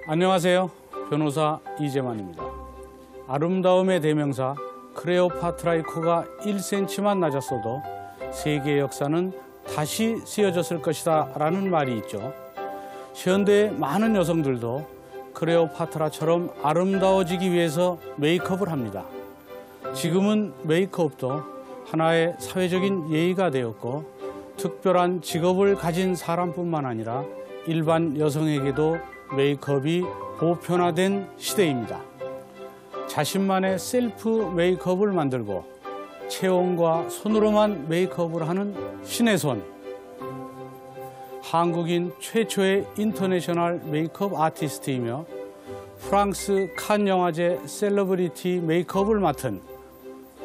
안녕하세요. 변호사 이재만입니다. 아름다움의 대명사 클레오파트라의 코가 1cm만 낮았어도 세계의 역사는 다시 쓰여졌을 것이다 라는 말이 있죠. 현대의 많은 여성들도 클레오파트라처럼 아름다워지기 위해서 메이크업을 합니다. 지금은 메이크업도 하나의 사회적인 예의가 되었고 특별한 직업을 가진 사람뿐만 아니라 일반 여성에게도 메이크업이 보편화된 시대입니다. 자신만의 셀프 메이크업을 만들고 체온과 손으로만 메이크업을 하는 신의 손. 한국인 최초의 인터내셔널 메이크업 아티스트이며 프랑스 칸 영화제 셀러브리티 메이크업을 맡은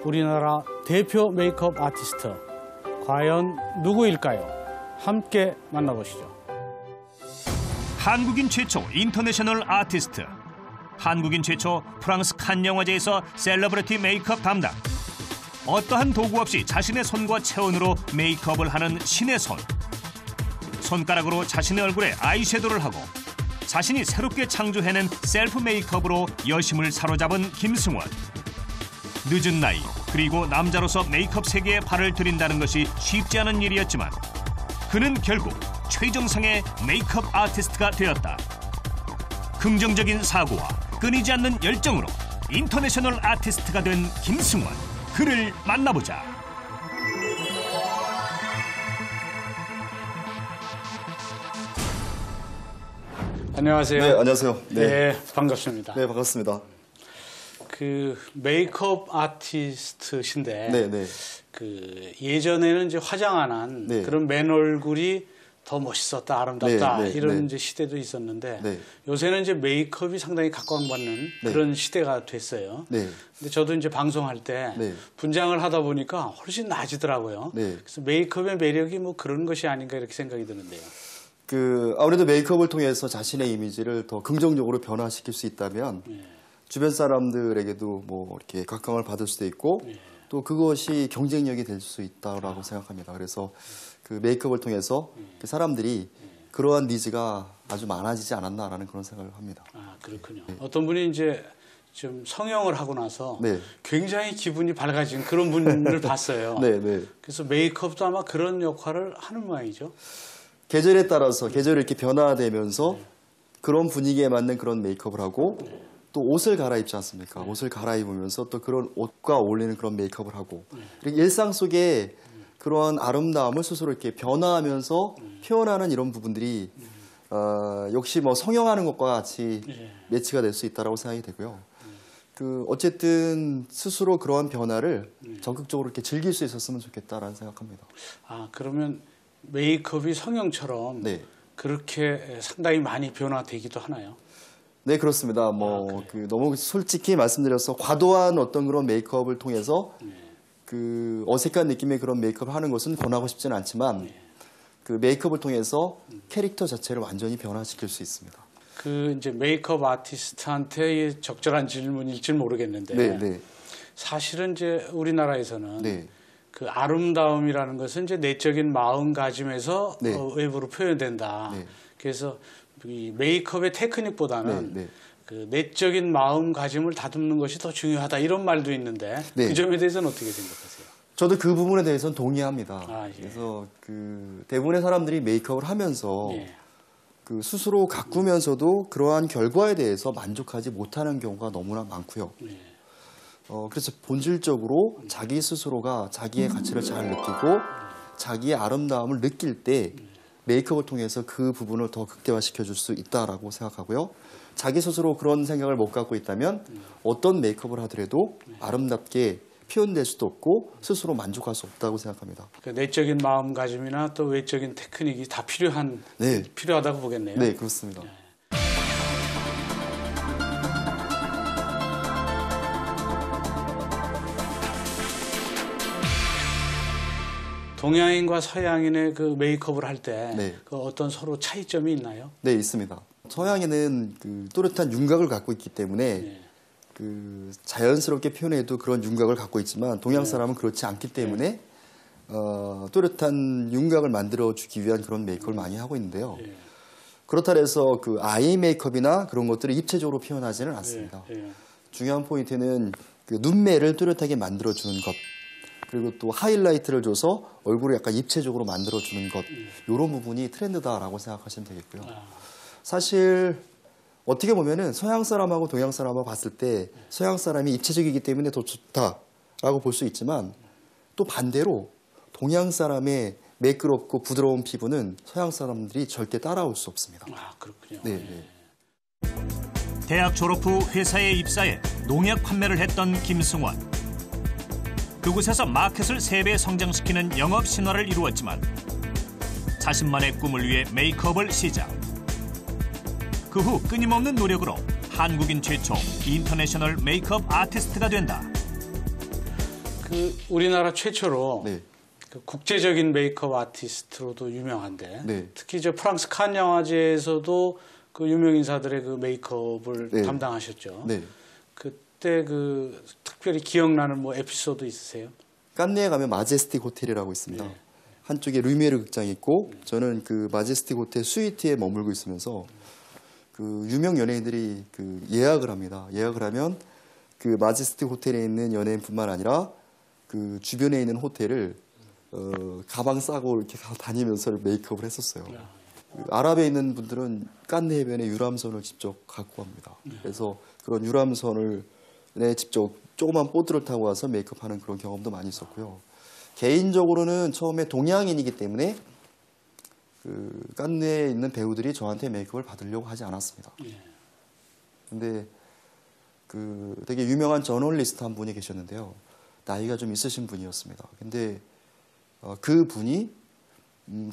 우리나라 대표 메이크업 아티스트. 과연 누구일까요? 함께 만나보시죠. 한국인 최초 인터내셔널 아티스트, 한국인 최초 프랑스 칸 영화제에서 셀러브리티 메이크업 담당, 어떠한 도구 없이 자신의 손과 체온으로 메이크업을 하는 신의 손. 손가락으로 자신의 얼굴에 아이섀도우를 하고 자신이 새롭게 창조해낸 셀프 메이크업으로 여심을 사로잡은 김승원. 늦은 나이 그리고 남자로서 메이크업 세계에 발을 들인다는 것이 쉽지 않은 일이었지만 그는 결국 최정상의 메이크업 아티스트가 되었다. 긍정적인 사고와 끊이지 않는 열정으로 인터내셔널 아티스트가 된 김승원. 그를 만나보자. 안녕하세요. 네, 안녕하세요. 네, 반갑습니다. 네, 반갑습니다. 그 메이크업 아티스트신데 네. 그 예전에는 이제 화장 안 한 네. 그런 맨 얼굴이 더 멋있었다, 아름답다 네. 이런 이제 시대도 있었는데 네. 요새는 이제 메이크업이 상당히 각광받는 네. 그런 시대가 됐어요. 네. 근데 저도 이제 방송할 때 네. 분장을 하다 보니까 훨씬 나아지더라고요. 네. 그래서 메이크업의 매력이 뭐 그런 것이 아닌가 이렇게 생각이 드는데요. 아무래도 메이크업을 통해서 자신의 이미지를 더 긍정적으로 변화시킬 수 있다면 주변 사람들에게도 뭐 이렇게 각광을 받을 수도 있고 또 그것이 경쟁력이 될 수 있다고 생각합니다. 그래서 그 메이크업을 통해서 사람들이 그러한 니즈가 아주 많아지지 않았나라는 그런 생각을 합니다. 아, 그렇군요. 어떤 분이 이제 좀 성형을 하고 나서 네. 굉장히 기분이 밝아진 그런 분을 봤어요. 네. 그래서 메이크업도 아마 그런 역할을 하는 모양이죠. 계절에 따라서 계절이 이렇게 변화되면서 그런 분위기에 맞는 그런 메이크업을 하고 또 옷을 갈아입지 않습니까? 옷을 갈아입으면서 또 그런 옷과 어울리는 그런 메이크업을 하고 일상 속에 그런 아름다움을 스스로 이렇게 변화하면서 표현하는 이런 부분들이 역시 뭐 성형하는 것과 같이 매치가 될 수 있다고 생각이 되고요. 어쨌든 스스로 그러한 변화를 적극적으로 이렇게 즐길 수 있었으면 좋겠다라는 생각합니다. 아, 그러면 메이크업이 성형처럼 그렇게 상당히 많이 변화되기도 하나요? 네, 그렇습니다. 너무 솔직히 말씀드려서 과도한 어떤 그런 메이크업을 통해서 그 어색한 느낌의 그런 메이크업을 하는 것은 권하고 싶지는 않지만 그 메이크업을 통해서 캐릭터 자체를 완전히 변화시킬 수 있습니다. 그 이제 메이크업 아티스트한테 적절한 질문일지 모르겠는데 사실은 이제 우리나라에서는 그 아름다움이라는 것은 이제 내적인 마음가짐에서 외부로 표현된다. 그래서 이 메이크업의 테크닉보다는 그 내적인 마음가짐을 다듬는 것이 더 중요하다 이런 말도 있는데 그 점에 대해서는 어떻게 생각하세요? 저도 그 부분에 대해서는 동의합니다. 예. 그래서 그 대부분의 사람들이 메이크업을 하면서 그 스스로 가꾸면서도 그러한 결과에 대해서 만족하지 못하는 경우가 너무나 많고요. 그래서 본질적으로 자기 스스로가 자기의 가치를 잘 느끼고 자기의 아름다움을 느낄 때 메이크업을 통해서 그 부분을 더 극대화시켜 줄 수 있다라고 생각하고요. 자기 스스로 그런 생각을 못 갖고 있다면 어떤 메이크업을 하더라도 아름답게 표현될 수도 없고 스스로 만족할 수 없다고 생각합니다. 그 내적인 마음가짐이나 또 외적인 테크닉이 다 필요하다고 보겠네요. 네, 그렇습니다. 동양인과 서양인의 그 메이크업을 할 때 그 어떤 서로 차이점이 있나요? 네, 있습니다. 서양인은 그 또렷한 윤곽을 갖고 있기 때문에 그 자연스럽게 표현해도 그런 윤곽을 갖고 있지만 동양 사람은 그렇지 않기 때문에 또렷한 윤곽을 만들어주기 위한 그런 메이크업을 많이 하고 있는데요. 그렇다 해서 그 아이 메이크업이나 그런 것들을 입체적으로 표현하지는 않습니다. 중요한 포인트는 그 눈매를 뚜렷하게 만들어주는 것, 그리고 또 하이라이트를 줘서 얼굴을 약간 입체적으로 만들어주는 것, 이런 부분이 트렌드다라고 생각하시면 되겠고요. 사실 어떻게 보면은 서양 사람하고 동양 사람하고 봤을 때 서양 사람이 입체적이기 때문에 더 좋다라고 볼 수 있지만, 또 반대로 동양 사람의 매끄럽고 부드러운 피부는 서양 사람들이 절대 따라올 수 없습니다. 아, 그렇군요. 네. 대학 졸업 후 회사에 입사해 농약 판매를 했던 김승원. 그곳에서 마켓을 3배 성장시키는 영업 신화를 이루었지만 자신만의 꿈을 위해 메이크업을 시작. 그 후 끊임없는 노력으로 한국인 최초 인터내셔널 메이크업 아티스트가 된다. 그 우리나라 최초로 네. 그 국제적인 메이크업 아티스트로도 유명한데, 네. 특히 저 프랑스 칸 영화제에서도 그 유명 인사들의 그 메이크업을 네. 담당하셨죠. 네. 그때 그 특별히 기억나는 뭐 에피소드 있으세요? 깐네에 가면 마제스틱 호텔이라고 있습니다. 네. 한쪽에 루미에르 극장이 있고, 저는 그 마제스틱 호텔 스위트에 머물고 있으면서 그 유명 연예인들이 그 예약을 합니다. 예약을 하면 그 마제스틱 호텔에 있는 연예인뿐만 아니라 그 주변에 있는 호텔을 가방 싸고 이렇게 다니면서 메이크업을 했었어요. 그 아랍에 있는 분들은 깐네 해변에 유람선을 직접 갖고 갑니다. 그래서 그런 유람선을 직접 조그만 보트를 타고 와서 메이크업하는 그런 경험도 많이 있었고요. 개인적으로는 처음에 동양인이기 때문에 그 깐네에 있는 배우들이 저한테 메이크업을 받으려고 하지 않았습니다. 근데 그 되게 유명한 저널리스트 한 분이 계셨는데요. 나이가 좀 있으신 분이었습니다. 근데 그 분이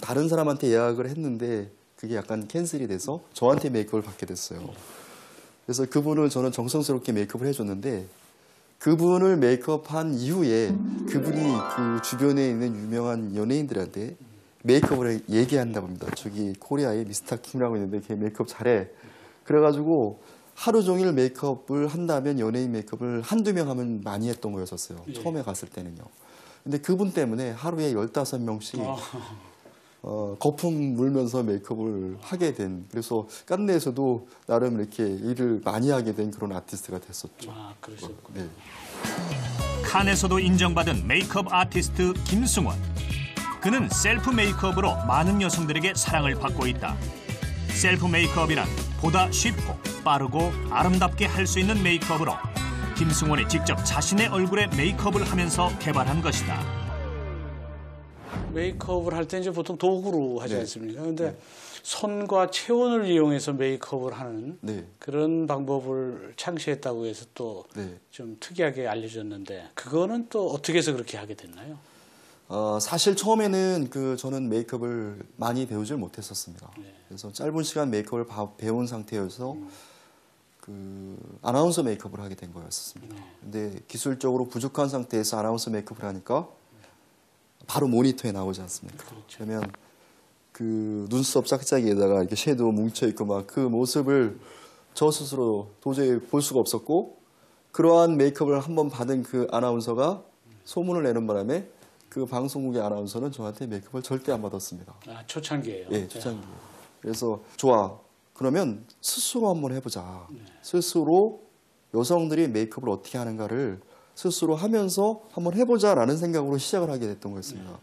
다른 사람한테 예약을 했는데 그게 약간 캔슬이 돼서 저한테 메이크업을 받게 됐어요. 그래서 그분을 저는 정성스럽게 메이크업을 해줬는데, 그분을 메이크업한 이후에 그분이 그 주변에 있는 유명한 연예인들한테 메이크업을 얘기한다고 합니다. 저기 코리아에 미스터 킴이라고 있는데 걔 메이크업 잘해. 그래가지고 하루 종일 메이크업을 한다면 연예인 메이크업을 한두 명 하면 많이 했던 거였었어요. 처음에 갔을 때는요. 근데 그분 때문에 하루에 15명씩 거품 물면서 메이크업을 하게 된, 그래서 깐네에서도 나름 이렇게 일을 많이 하게 된 그런 아티스트가 됐었죠. 아, 그러셨군요. 네. 칸에서도 인정받은 메이크업 아티스트 김승원. 그는 셀프 메이크업으로 많은 여성들에게 사랑을 받고 있다. 셀프 메이크업이란 보다 쉽고 빠르고 아름답게 할 수 있는 메이크업으로 김승원이 직접 자신의 얼굴에 메이크업을 하면서 개발한 것이다. 메이크업을 할 때 이제 보통 도구로 하지 않습니까? 그런데 손과 체온을 이용해서 메이크업을 하는 그런 방법을 창시했다고 해서 또 좀 특이하게 알려졌는데, 그거는 또 어떻게 해서 그렇게 하게 됐나요? 사실 처음에는 저는 메이크업을 많이 배우질 못했었습니다. 그래서 짧은 시간 메이크업을 배운 상태여서 아나운서 메이크업을 하게 된 거였습니다. 근데 기술적으로 부족한 상태에서 아나운서 메이크업을 하니까 바로 모니터에 나오지 않습니까? 그러면 그 눈썹 짝짝이에다가 이렇게 섀도우 뭉쳐있고 막 그 모습을 저 스스로 도저히 볼 수가 없었고, 그러한 메이크업을 한번 받은 그 아나운서가 소문을 내는 바람에 그 방송국의 아나운서는 저한테 메이크업을 절대 안 받았습니다. 아, 초창기예요? 예, 초창기예요. 그래서 좋아, 그러면 스스로 한번 해보자. 스스로 여성들이 메이크업을 어떻게 하는가를 스스로 하면서 한번 해보자라는 생각으로 시작을 하게 됐던 거였습니다.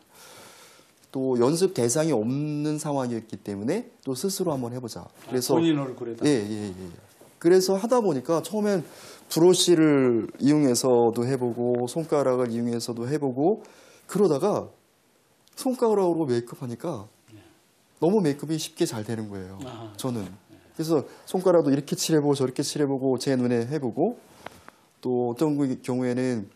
또 연습 대상이 없는 상황이었기 때문에 또 스스로 한번 해보자. 그래서 본인 얼굴에다. 예. 그래서 하다 보니까 처음엔 브러쉬를 이용해서도 해보고 손가락을 이용해서도 해보고, 그러다가 손가락으로 메이크업 하니까 너무 메이크업이 쉽게 잘 되는 거예요. 저는. 그래서 손가락도 이렇게 칠해보고 저렇게 칠해보고 제 눈에 해보고, 또 어떤 경우에는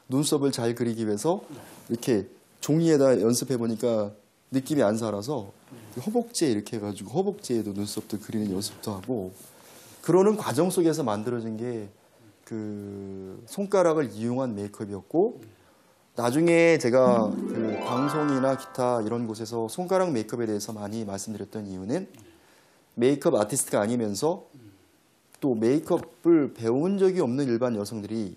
눈썹을 잘 그리기 위해서 이렇게 종이에다 연습해보니까 느낌이 안 살아서 허벅지에 이렇게 해가지고 허벅지에도 눈썹도 그리는 연습도 하고, 그러는 과정 속에서 만들어진 게 그 손가락을 이용한 메이크업이었고, 나중에 제가 그 방송이나 기타 이런 곳에서 손가락 메이크업에 대해서 많이 말씀드렸던 이유는 메이크업 아티스트가 아니면서 또 메이크업을 배운 적이 없는 일반 여성들이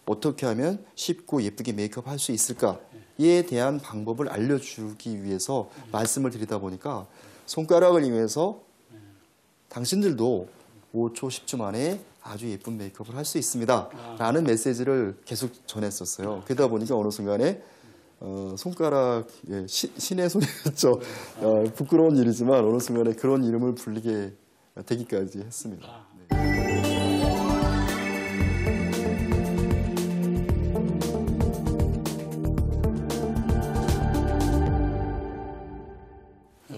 어떻게 하면 쉽고 예쁘게 메이크업 할 수 있을까에 대한 방법을 알려주기 위해서 말씀을 드리다 보니까 손가락을 이용해서 당신들도 5초, 10초 만에 아주 예쁜 메이크업을 할 수 있습니다. 라는 메시지를 계속 전했었어요. 그러다 보니까 어느 순간에 손가락, 신의 손이었죠. 부끄러운 일이지만 어느 순간에 그런 이름을 불리게 되기까지 했습니다.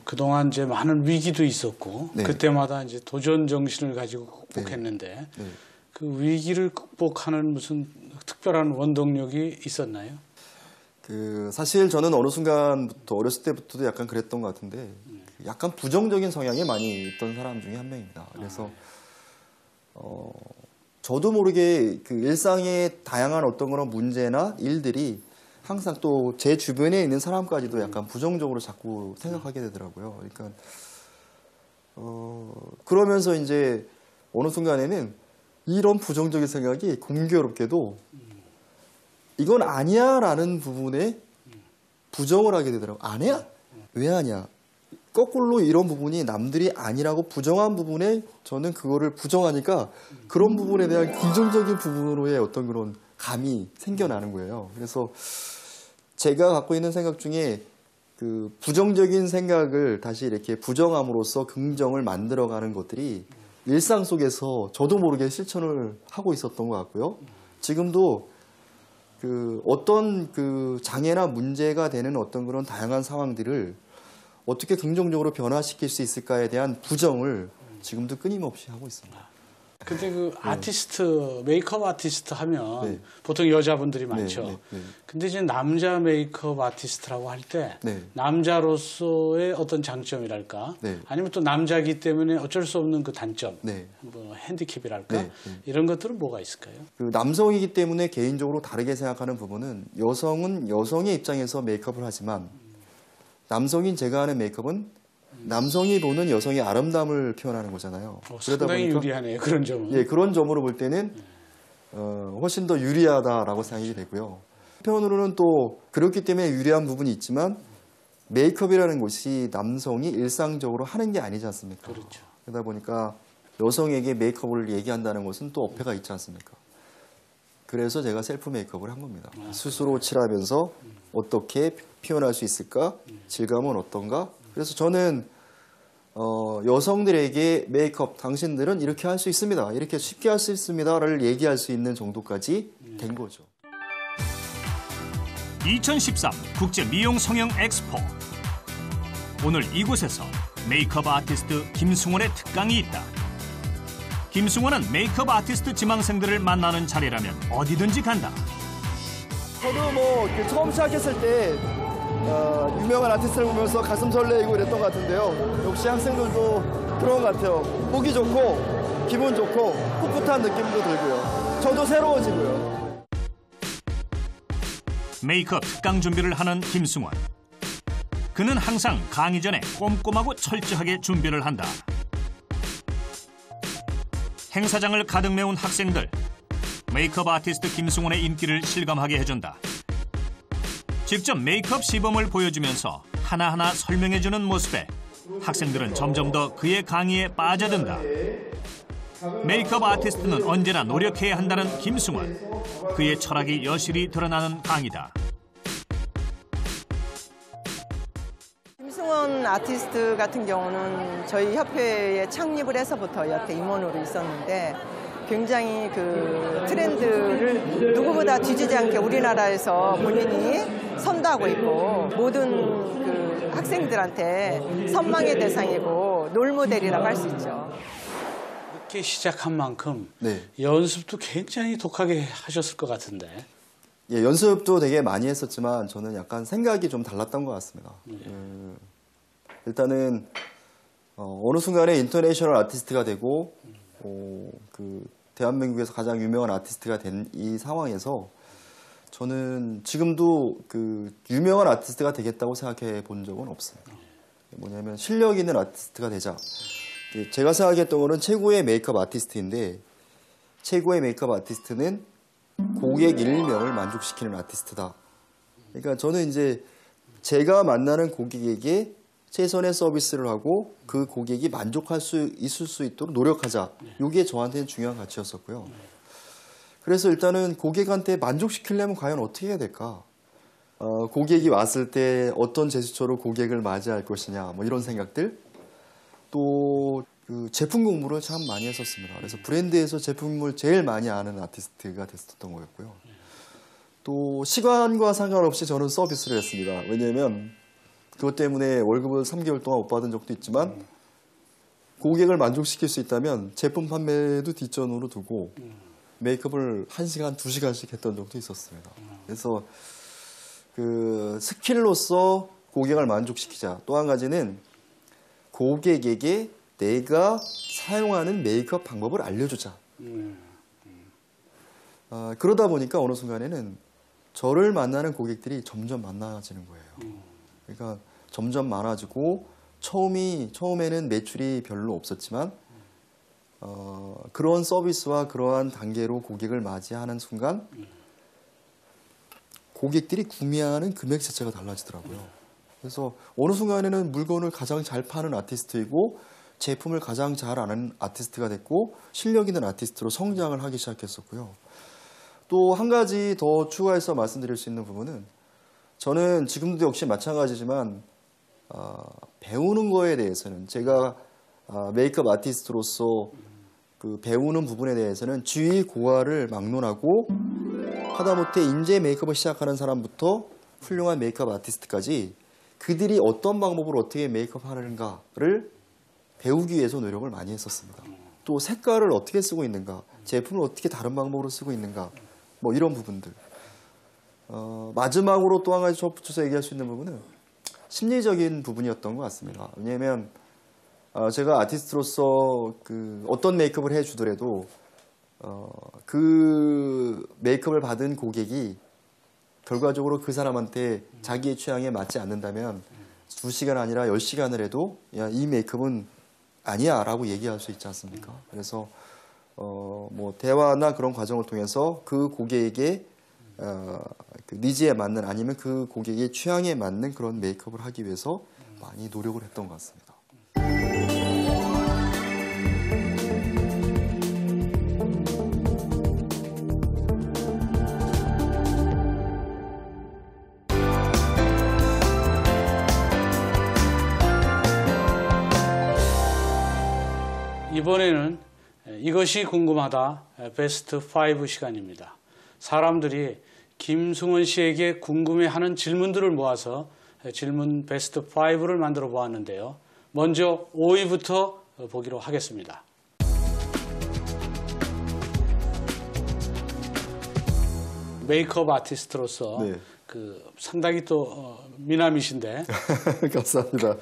그동안 이제 많은 위기도 있었고 네. 그때마다 이제 도전 정신을 가지고 극복했는데 네. 그 위기를 극복하는 무슨 특별한 원동력이 있었나요? 사실 저는 어느 순간부터 어렸을 때부터도 약간 그랬던 것 같은데 약간 부정적인 성향이 많이 있던 사람 중에 한 명입니다. 그래서 저도 모르게 그 일상의 다양한 어떤 그런 문제나 일들이 항상 또 제 주변에 있는 사람까지도 약간 부정적으로 자꾸 생각하게 되더라고요. 그러니까 그러면서 이제 어느 순간에는 이런 부정적인 생각이 공교롭게도 이건 아니야라는 부분에 부정을 하게 되더라고요. 아니야? 왜 아니야? 거꾸로 이런 부분이 남들이 아니라고 부정한 부분에 저는 그거를 부정하니까 그런 부분에 대한 긍정적인 부분으로의 어떤 그런 감이 생겨나는 거예요. 그래서 제가 갖고 있는 생각 중에 그 부정적인 생각을 다시 이렇게 부정함으로써 긍정을 만들어가는 것들이 일상 속에서 저도 모르게 실천을 하고 있었던 것 같고요. 지금도 그 어떤 그 장애나 문제가 되는 어떤 그런 다양한 상황들을 어떻게 긍정적으로 변화시킬 수 있을까에 대한 부정을 지금도 끊임없이 하고 있습니다. 근데 그 아티스트, 메이크업 아티스트 하면 보통 여자분들이 많죠. 근데 이제 남자 메이크업 아티스트라고 할 때 남자로서의 어떤 장점이랄까 아니면 또 남자기 때문에 어쩔 수 없는 그 단점, 뭐 핸디캡이랄까 이런 것들은 뭐가 있을까요? 그 남성이기 때문에 개인적으로 다르게 생각하는 부분은 여성은 여성의 입장에서 메이크업을 하지만 남성인 제가 하는 메이크업은 남성이 보는 여성의 아름다움을 표현하는 거잖아요. 상당히 유리하네요. 그런 점은. 예, 그런 점으로 볼 때는 훨씬 더 유리하다라고 생각이 되고요. 한편으로는 또 그렇기 때문에 유리한 부분이 있지만 메이크업이라는 것이 남성이 일상적으로 하는 게 아니지 않습니까? 그렇죠. 그러다 보니까 여성에게 메이크업을 얘기한다는 것은 또 어폐가 있지 않습니까? 그래서 제가 셀프 메이크업을 한 겁니다. 스스로 칠하면서 어떻게 표현할 수 있을까? 질감은 어떤가? 그래서 저는 여성들에게 메이크업 당신들은 이렇게 할 수 있습니다. 이렇게 쉽게 할 수 있습니다를 얘기할 수 있는 정도까지 된 거죠. 2013 국제 미용 성형 엑스포. 오늘 이곳에서 메이크업 아티스트 김승원의 특강이 있다. 김승원은 메이크업 아티스트 지망생들을 만나는 자리라면 어디든지 간다. 저도 뭐 처음 시작했을 때 유명한 아티스트를 보면서 가슴 설레이고 이랬던 것 같은데요. 역시 학생들도 그런 것 같아요. 보기 좋고 기분 좋고 풋풋한 느낌도 들고요. 저도 새로워지고요. 메이크업 특강 준비를 하는 김승원. 그는 항상 강의 전에 꼼꼼하고 철저하게 준비를 한다. 행사장을 가득 메운 학생들. 메이크업 아티스트 김승원의 인기를 실감하게 해준다. 직접 메이크업 시범을 보여주면서 하나하나 설명해주는 모습에 학생들은 점점 더 그의 강의에 빠져든다. 메이크업 아티스트는 언제나 노력해야 한다는 김승원. 그의 철학이 여실히 드러나는 강의다. 김승원 아티스트 같은 경우는 저희 협회에 창립을 해서부터 옆에 임원으로 있었는데 굉장히 그 트렌드를 누구보다 뒤지지 않게 우리나라에서 본인이 선도하고 있고 모든 그 학생들한테 선망의 대상이고 롤모델이라고 할 수 있죠. 이렇게 시작한 만큼 연습도 굉장히 독하게 하셨을 것 같은데. 예, 연습도 되게 많이 했었지만 저는 약간 생각이 좀 달랐던 것 같습니다. 일단은 어느 순간에 인터내셔널 아티스트가 되고 그 대한민국에서 가장 유명한 아티스트가 된 이 상황에서 저는 지금도 그 유명한 아티스트가 되겠다고 생각해 본 적은 없습니다. 뭐냐면 실력 있는 아티스트가 되자. 제가 생각했던 거는 최고의 메이크업 아티스트인데 최고의 메이크업 아티스트는 고객 1명을 만족시키는 아티스트다. 그러니까 저는 이제 제가 만나는 고객에게 최선의 서비스를 하고 그 고객이 만족할 수 있을 수 있도록 노력하자. 이게 저한테는 중요한 가치였었고요. 그래서 일단은 고객한테 만족시키려면 과연 어떻게 해야 될까? 고객이 왔을 때 어떤 제스처로 고객을 맞이할 것이냐, 뭐 이런 생각들. 또 그 제품 공부를 참 많이 했었습니다. 그래서 브랜드에서 제품을 제일 많이 아는 아티스트가 됐었던 거였고요. 또 시간과 상관없이 저는 서비스를 했습니다. 왜냐하면 그것 때문에 월급을 3개월 동안 못 받은 적도 있지만 고객을 만족시킬 수 있다면 제품 판매도 뒷전으로 두고 메이크업을 1시간, 2시간씩 했던 적도 있었습니다. 그래서 그 스킬로서 고객을 만족시키자. 또 한 가지는 고객에게 내가 사용하는 메이크업 방법을 알려주자. 그러다 보니까 어느 순간에는 저를 만나는 고객들이 점점 많아지는 거예요. 그러니까 점점 많아지고 처음에는 매출이 별로 없었지만 그런 서비스와 그러한 단계로 고객을 맞이하는 순간 고객들이 구매하는 금액 자체가 달라지더라고요. 그래서 어느 순간에는 물건을 가장 잘 파는 아티스트이고 제품을 가장 잘 아는 아티스트가 됐고 실력 있는 아티스트로 성장을 하기 시작했었고요. 또 한 가지 더 추가해서 말씀드릴 수 있는 부분은 저는 지금도 역시 마찬가지지만 배우는 거에 대해서는 제가 메이크업 아티스트로서 그 배우는 부분에 대해서는 지위 고하를 막론하고 하다못해 인제 메이크업을 시작하는 사람부터 훌륭한 메이크업 아티스트까지 그들이 어떤 방법으로 어떻게 메이크업 하는가를 배우기 위해서 노력을 많이 했었습니다. 또 색깔을 어떻게 쓰고 있는가, 제품을 어떻게 다른 방법으로 쓰고 있는가, 뭐 이런 부분들. 마지막으로 또 한 가지 덧붙여서 얘기할 수 있는 부분은 심리적인 부분이었던 것 같습니다. 왜냐하면 제가 아티스트로서 그 어떤 메이크업을 해주더라도 그 메이크업을 받은 고객이 결과적으로 그 사람한테 자기의 취향에 맞지 않는다면 2시간 아니라 10시간을 해도 야, 이 메이크업은 아니야 라고 얘기할 수 있지 않습니까? 그래서 뭐 대화나 그런 과정을 통해서 그 고객에게 그 니즈에 맞는 아니면 그 고객의 취향에 맞는 그런 메이크업을 하기 위해서 많이 노력을 했던 것 같습니다. 이번에는 이것이 궁금하다 베스트 5 시간입니다. 사람들이 김승원 씨에게 궁금해하는 질문들을 모아서 질문 베스트 5를 만들어 보았는데요. 먼저 5위부터 보기로 하겠습니다. 메이크업 아티스트로서 네. 그 상당히 또 미남이신데 감사합니다.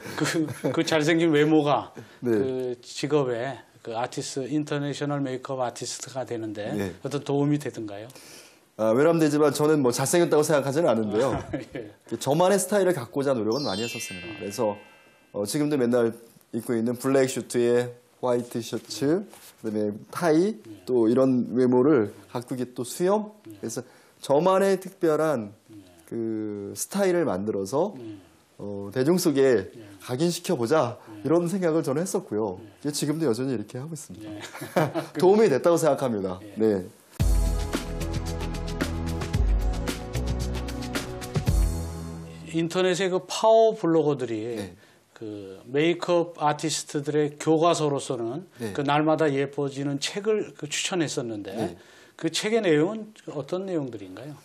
그 잘생긴 외모가 네. 그 직업에 그 아티스트 인터내셔널 메이크업 아티스트가 되는데 네. 어떤 도움이 되던가요? 외람되지만 저는 뭐 잘생겼다고 생각하지는 않은데요. 예. 저만의 스타일을 갖고자 노력은 많이 했었습니다. 그래서 지금도 맨날 입고 있는 블랙 슈트에 화이트 셔츠, 그다음에 타이, 또 이런 외모를 가꾸기 또 수염. 그래서 저만의 특별한 그 스타일을 만들어서 대중 속에 각인시켜 보자 이런 생각을 저는 했었고요. 지금도 여전히 이렇게 하고 있습니다. 예. 도움이 됐다고 생각합니다. 네. 인터넷의 그 파워 블로거들이 네. 그 메이크업 아티스트들의 교과서로서는 네. 그 날마다 예뻐지는 책을 그 추천했었는데 네. 그 책의 내용은 어떤 내용들인가요?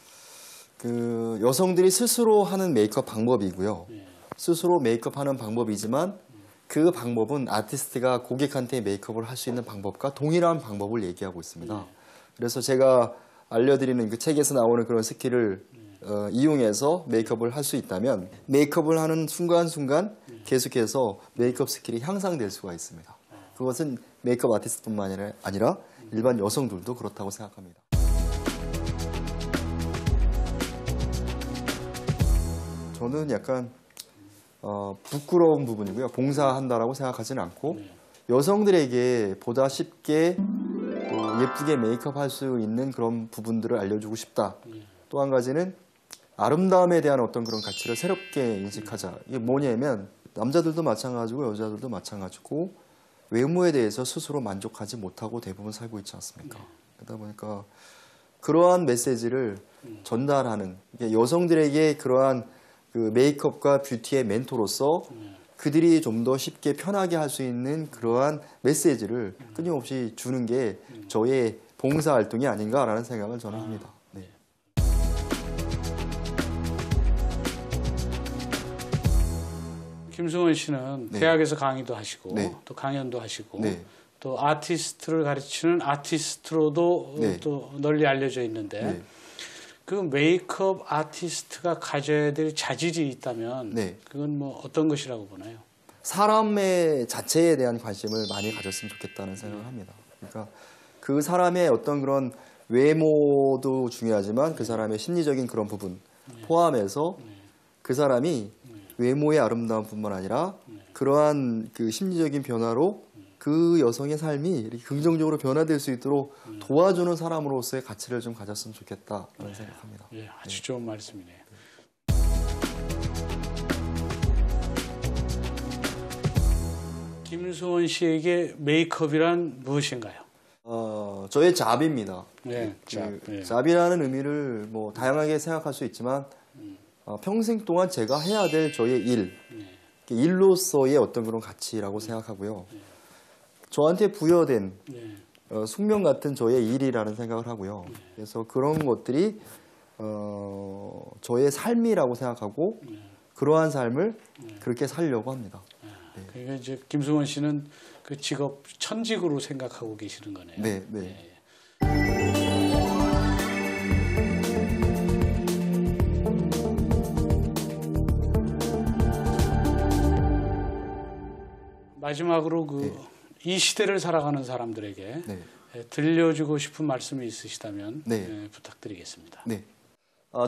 그 여성들이 스스로 하는 메이크업 방법이고요. 예. 스스로 메이크업 하는 방법이지만 그 방법은 아티스트가 고객한테 메이크업을 할 수 있는 방법과 동일한 방법을 얘기하고 있습니다. 그래서 제가 알려드리는 그 책에서 나오는 그런 스킬을 이용해서 메이크업을 할 수 있다면 메이크업을 하는 순간순간 계속해서 메이크업 스킬이 향상될 수가 있습니다. 그것은 메이크업 아티스트뿐만 아니라 일반 여성들도 그렇다고 생각합니다. 저는 약간 부끄러운 부분이고요. 봉사한다라고 생각하지는 않고 여성들에게 보다 쉽게 또 예쁘게 메이크업 할 수 있는 그런 부분들을 알려주고 싶다. 또 한 가지는 아름다움에 대한 어떤 그런 가치를 새롭게 인식하자. 이게 뭐냐면 남자들도 마찬가지고 여자들도 마찬가지고 외모에 대해서 스스로 만족하지 못하고 대부분 살고 있지 않습니까? 그러다 보니까 그러한 메시지를 전달하는 여성들에게 그러한 그 메이크업과 뷰티의 멘토로서 그들이 좀 더 쉽게 편하게 할 수 있는 그러한 메시지를 끊임없이 주는 게 저의 봉사활동이 아닌가라는 생각을 저는 합니다. 네. 김승원 씨는 네. 대학에서 강의도 하시고 네. 또 강연도 하시고 네. 또 아티스트를 가르치는 아티스트로도 네. 또 널리 알려져 있는데 네. 그 메이크업 아티스트가 가져야 될 자질이 있다면 네. 그건 뭐 어떤 것이라고 보나요? 사람의 자체에 대한 관심을 많이 가졌으면 좋겠다는 생각을 합니다. 그러니까 그 사람의 어떤 그런 외모도 중요하지만 그 사람의 심리적인 그런 부분 포함해서 그 사람이 외모의 아름다움뿐만 아니라 그러한 그 심리적인 변화로 그 여성의 삶이 이렇게 긍정적으로 변화될 수 있도록 도와주는 사람으로서의 가치를 좀 가졌으면 좋겠다라는 생각합니다. 예, 아주 좋은 말씀이네요. 김수원 씨에게 메이크업이란 무엇인가요? 저의 잡입니다. 네, 잡이라는 의미를 뭐 다양하게 생각할 수 있지만 평생 동안 제가 해야 될 저의 일로서의 어떤 그런 가치라고 생각하고요. 저한테 부여된 숙명 같은 저의 일이라는 생각을 하고요. 그래서 그런 것들이 저의 삶이라고 생각하고 그러한 삶을 그렇게 살려고 합니다. 그러니까 이제 김승원 씨는 그 직업 천직으로 생각하고 계시는 거네요. 네, 네. 마지막으로 이 시대를 살아가는 사람들에게 들려주고 싶은 말씀이 있으시다면 부탁드리겠습니다. 네.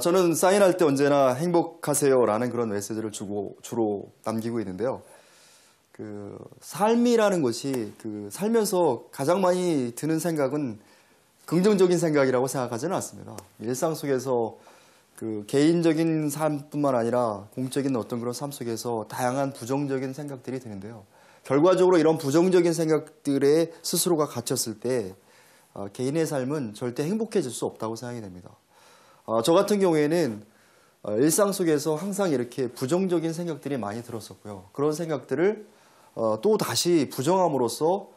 저는 사인할 때 언제나 행복하세요라는 그런 메시지를 주로 남기고 있는데요. 그 삶이라는 것이 그 살면서 가장 많이 드는 생각은 긍정적인 생각이라고 생각하지는 않습니다. 일상 속에서 그 개인적인 삶뿐만 아니라 공적인 어떤 그런 삶 속에서 다양한 부정적인 생각들이 드는데요. 결과적으로 이런 부정적인 생각들에 스스로가 갇혔을 때 개인의 삶은 절대 행복해질 수 없다고 생각이 됩니다. 저 같은 경우에는 일상 속에서 항상 이렇게 부정적인 생각들이 많이 들었었고요. 그런 생각들을 또 다시 부정함으로써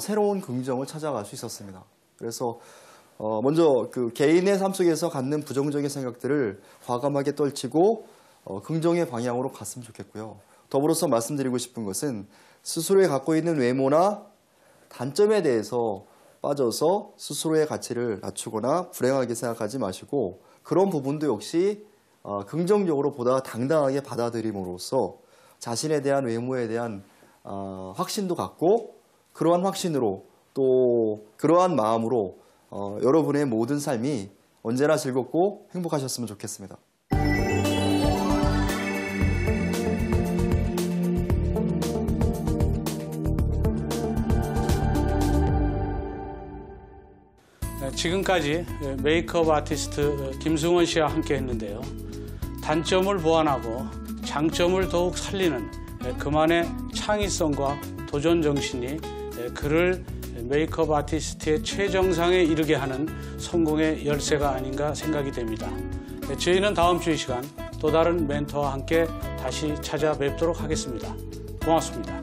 새로운 긍정을 찾아갈 수 있었습니다. 그래서 먼저 그 개인의 삶 속에서 갖는 부정적인 생각들을 과감하게 떨치고 긍정의 방향으로 갔으면 좋겠고요. 더불어서 말씀드리고 싶은 것은 스스로의 갖고 있는 외모나 단점에 대해서 빠져서 스스로의 가치를 낮추거나 불행하게 생각하지 마시고 그런 부분도 역시 긍정적으로 보다 당당하게 받아들임으로써 자신에 대한 외모에 대한 확신도 갖고 그러한 확신으로 또 그러한 마음으로 여러분의 모든 삶이 언제나 즐겁고 행복하셨으면 좋겠습니다. 지금까지 메이크업 아티스트 김승원 씨와 함께 했는데요. 단점을 보완하고 장점을 더욱 살리는 그만의 창의성과 도전 정신이 그를 메이크업 아티스트의 최정상에 이르게 하는 성공의 열쇠가 아닌가 생각이 됩니다. 저희는 다음 주 이 시간 또 다른 멘토와 함께 다시 찾아뵙도록 하겠습니다. 고맙습니다.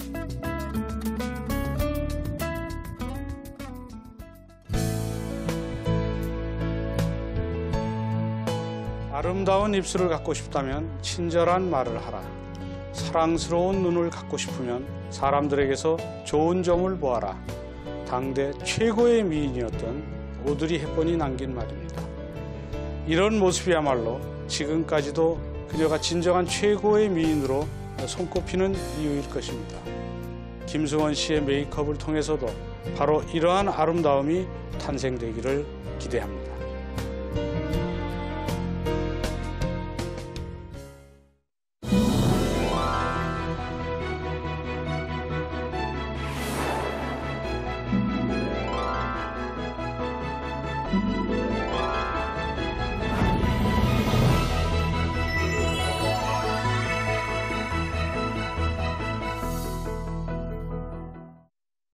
아름다운 입술을 갖고 싶다면 친절한 말을 하라. 사랑스러운 눈을 갖고 싶으면 사람들에게서 좋은 점을 보아라. 당대 최고의 미인이었던 오드리 헵번이 남긴 말입니다. 이런 모습이야말로 지금까지도 그녀가 진정한 최고의 미인으로 손꼽히는 이유일 것입니다. 김승원 씨의 메이크업을 통해서도 바로 이러한 아름다움이 탄생되기를 기대합니다.